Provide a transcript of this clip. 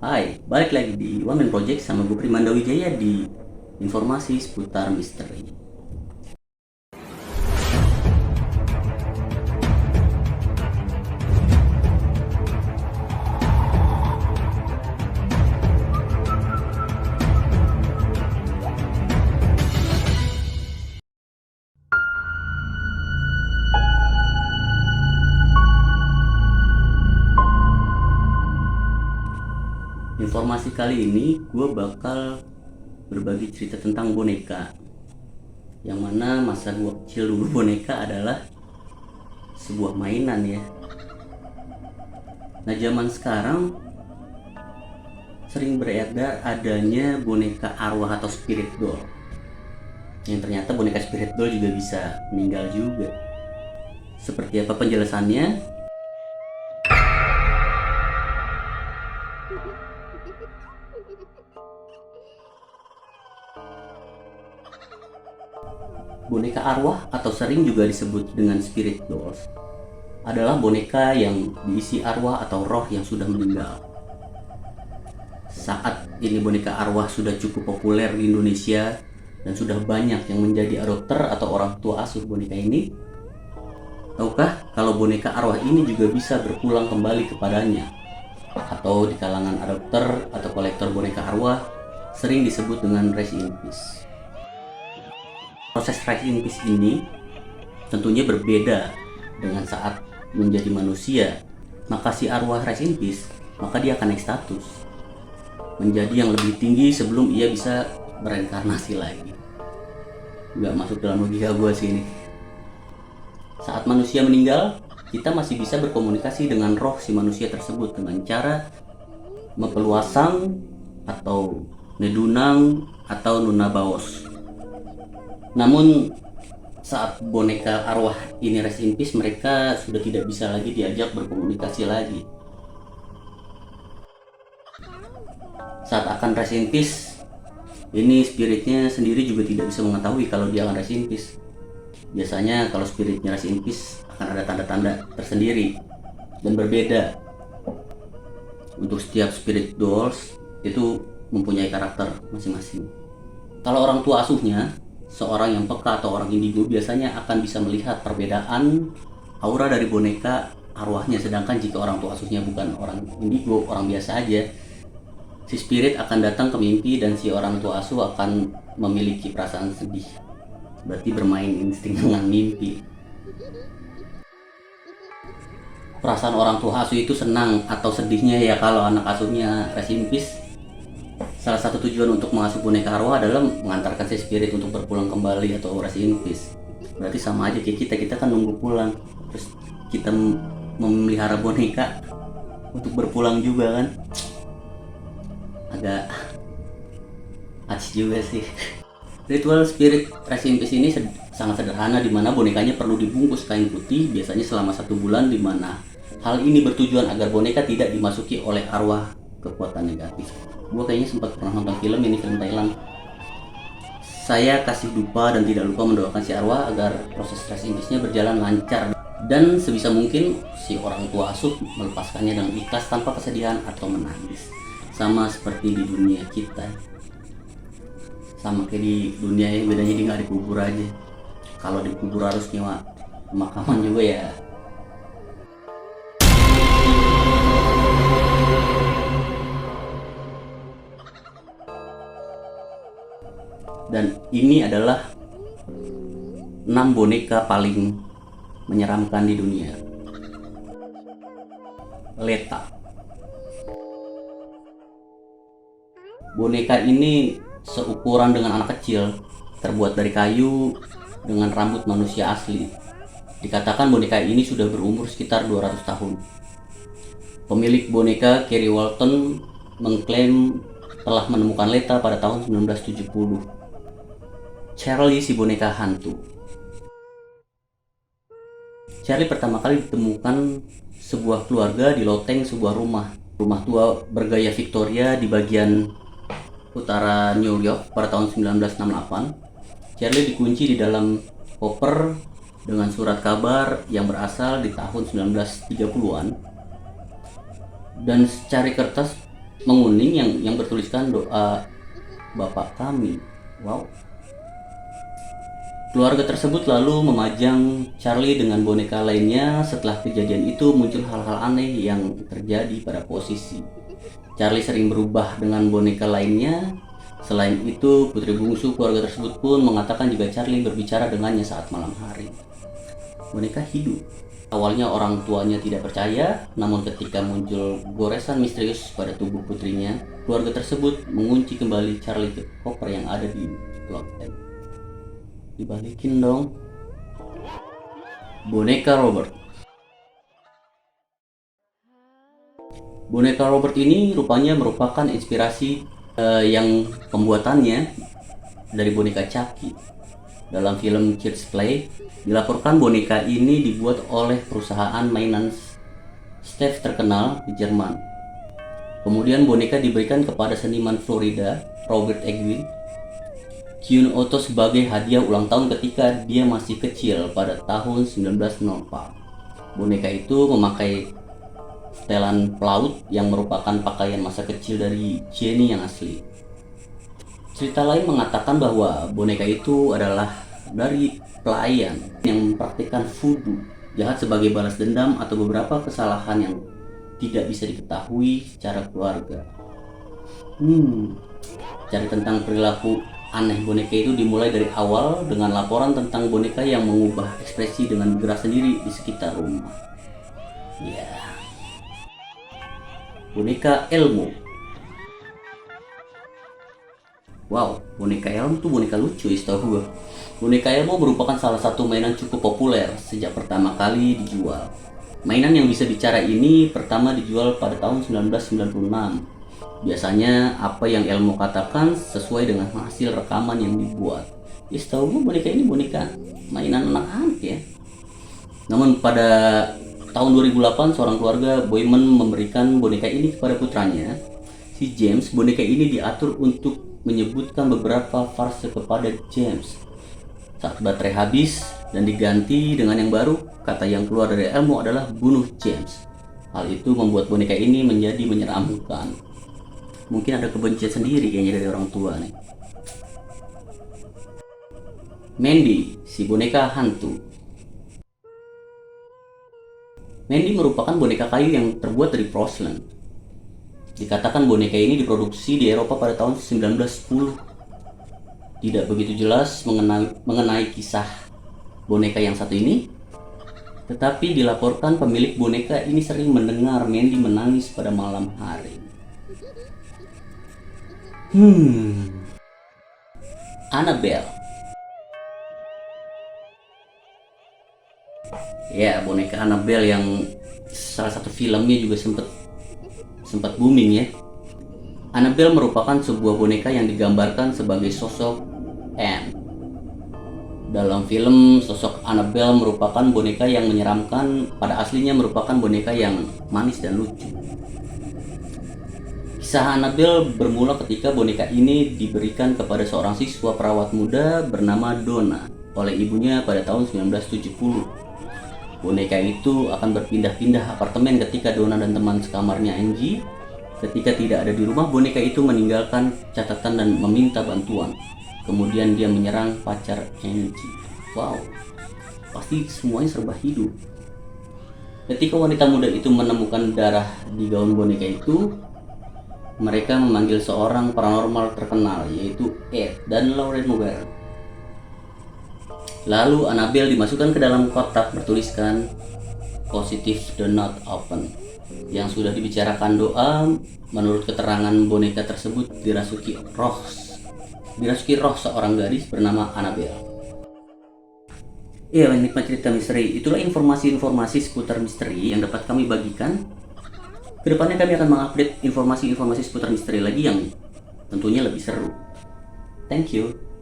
Hai, balik lagi di One Man Project sama gue Primanda Wijaya di informasi seputar misteri. Informasi kali ini gue bakal berbagi cerita tentang boneka. Yang mana masa gue kecil dulu boneka adalah sebuah mainan ya. Nah, zaman sekarang sering beredar adanya boneka arwah atau spirit doll. Yang ternyata boneka spirit doll juga bisa meninggal juga. Seperti apa penjelasannya? Boneka arwah atau sering juga disebut dengan spirit dolls adalah boneka yang diisi arwah atau roh yang sudah meninggal. Saat ini boneka arwah sudah cukup populer di Indonesia dan sudah banyak yang menjadi adopter atau orang tua asuh boneka ini. Tahukah kalau boneka arwah ini juga bisa berpulang kembali kepadanya? Atau di kalangan adopter atau kolektor boneka arwah sering disebut dengan rest in peace. Proses rest in peace ini tentunya berbeda dengan saat menjadi manusia. Maka si arwah rest in peace, maka dia akan naik status menjadi yang lebih tinggi sebelum ia bisa bereinkarnasi lagi. Nggak masuk dalam logika gue sih ini. Saat manusia meninggal, kita masih bisa berkomunikasi dengan roh si manusia tersebut dengan cara mempeluasang atau nedunang atau nunabaos. Namun saat boneka arwah ini rest in peace, mereka sudah tidak bisa lagi diajak berkomunikasi lagi. Saat akan rest in peace, ini spiritnya sendiri juga tidak bisa mengetahui kalau dia akan rest in peace. Biasanya kalau spiritnya rest in peace akan ada tanda-tanda tersendiri dan berbeda. Untuk setiap spirit dolls itu mempunyai karakter masing-masing. Kalau orang tua asuhnya seorang yang peka atau orang indigo biasanya akan bisa melihat perbedaan aura dari boneka arwahnya. Sedangkan jika orang tua asuhnya bukan orang indigo, orang biasa aja, si spirit akan datang ke mimpi dan si orang tua asuh akan memiliki perasaan sedih. Berarti bermain insting dengan mimpi. Perasaan orang tua asuh itu senang atau sedihnya ya kalau anak asuhnya rest in peace. Salah satu tujuan untuk mengasuh boneka arwah adalah mengantarkan si spirit untuk berpulang kembali atau rest in peace. Berarti sama aja kayak kita kan nunggu pulang, terus kita memelihara boneka untuk berpulang juga kan. Agak acis juga sih. Ritual spirit rest in peace ini sangat sederhana, di mana bonekanya perlu dibungkus kain putih biasanya selama 1 bulan, di mana hal ini bertujuan agar boneka tidak dimasuki oleh arwah kekuatan negatif. Gue kayaknya sempat pernah nonton film ini, film Thailand. Saya kasih dupa dan tidak lupa mendoakan si arwah agar proses rest in peace-nya berjalan lancar dan sebisa mungkin si orang tua asuh melepaskannya dengan ikhlas tanpa kesedihan atau menangis. Sama seperti di dunia kita. Sama kayak di dunia ya, bedanya dia nggak dikubur aja. Kalau dikubur harus nyewa pemakaman juga ya. Dan ini adalah 6 boneka paling menyeramkan di dunia. Leta. Boneka ini seukuran dengan anak kecil, terbuat dari kayu dengan rambut manusia asli. Dikatakan boneka ini sudah berumur sekitar 200 tahun. Pemilik boneka, Kerry Walton, mengklaim telah menemukan Leta pada tahun 1970. Charlie si boneka hantu. Charlie pertama kali ditemukan sebuah keluarga di loteng sebuah rumah tua bergaya Victoria di bagian utara New York pada tahun 1968. Charlie dikunci di dalam koper dengan surat kabar yang berasal di tahun 1930-an. Dan secari kertas menguning yang bertuliskan doa Bapak kami. Wow. Keluarga tersebut lalu memajang Charlie dengan boneka lainnya. Setelah kejadian itu muncul hal-hal aneh yang terjadi pada posisi. Charlie sering berubah dengan boneka lainnya. Selain itu, putri bungsu keluarga tersebut pun mengatakan jika Charlie berbicara dengannya saat malam hari. Boneka hidup. Awalnya orang tuanya tidak percaya, namun ketika muncul goresan misterius pada tubuh putrinya, keluarga tersebut mengunci kembali Charlie ke koper yang ada di loteng. Dibalikin dong. Boneka Robert. Boneka Robert ini rupanya merupakan inspirasi yang pembuatannya dari boneka Chucky. Dalam film Kids Play, dilaporkan boneka ini dibuat oleh perusahaan mainan Stef terkenal di Jerman. Kemudian boneka diberikan kepada seniman Florida, Robert Egwin Kyun Otto sebagai hadiah ulang tahun ketika dia masih kecil pada tahun 1904. Boneka itu memakai setelan pelaut yang merupakan pakaian masa kecil dari Jenny yang asli. Cerita lain mengatakan bahwa boneka itu adalah dari pelayan yang mempraktikkan voodoo, jahat sebagai balas dendam atau beberapa kesalahan yang tidak bisa diketahui secara keluarga. Cari tentang perilaku aneh boneka itu dimulai dari awal dengan laporan tentang boneka yang mengubah ekspresi dengan bergerak sendiri di sekitar rumah. Boneka Elmo. Wow, boneka Elmo tuh boneka lucu setahu gue. Boneka Elmo merupakan salah satu mainan cukup populer sejak pertama kali dijual. Mainan yang bisa bicara ini pertama dijual pada tahun 1996. Biasanya apa yang Elmo katakan sesuai dengan hasil rekaman yang dibuat. Setahu gue boneka ini boneka mainan anak-anak ya. Namun pada tahun 2008 seorang keluarga Boyman memberikan boneka ini kepada putranya, si James. Boneka ini diatur untuk menyebutkan beberapa frase kepada James. Saat baterai habis dan diganti dengan yang baru, kata yang keluar dari Elmo adalah bunuh James. Hal itu membuat boneka ini menjadi menyeramkan. Mungkin ada kebencian sendiri kayaknya dari orang tua nih. Mandy, si boneka hantu. Mandy merupakan boneka kayu yang terbuat dari porcelain. Dikatakan boneka ini diproduksi di Eropa pada tahun 1910. Tidak begitu jelas mengenai kisah boneka yang satu ini, tetapi dilaporkan pemilik boneka ini sering mendengar Mandy menangis pada malam hari. Annabelle. Ya, boneka Annabelle yang salah satu filmnya juga sempat booming ya. Annabelle merupakan sebuah boneka yang digambarkan sebagai sosok Anne. Dalam film, sosok Annabelle merupakan boneka yang menyeramkan, pada aslinya merupakan boneka yang manis dan lucu. Kisah Annabelle bermula ketika boneka ini diberikan kepada seorang siswa perawat muda bernama Donna oleh ibunya pada tahun 1970. Boneka itu akan berpindah-pindah apartemen ketika Donna dan teman sekamarnya Angie. Ketika tidak ada di rumah, boneka itu meninggalkan catatan dan meminta bantuan. Kemudian dia menyerang pacar Angie. Wow, pasti semuanya serba hidup. Ketika wanita muda itu menemukan darah di gaun boneka itu, mereka memanggil seorang paranormal terkenal yaitu Ed dan Lauren Mugar. Lalu Annabelle dimasukkan ke dalam kotak bertuliskan positive do not open. Yang sudah dibicarakan doa, menurut keterangan boneka tersebut dirasuki roh seorang gadis bernama Annabelle. Iya, penikmat cerita misteri, itulah informasi-informasi seputar misteri yang dapat kami bagikan. Kedepannya kami akan mengupdate informasi-informasi seputar misteri lagi yang tentunya lebih seru. Thank you.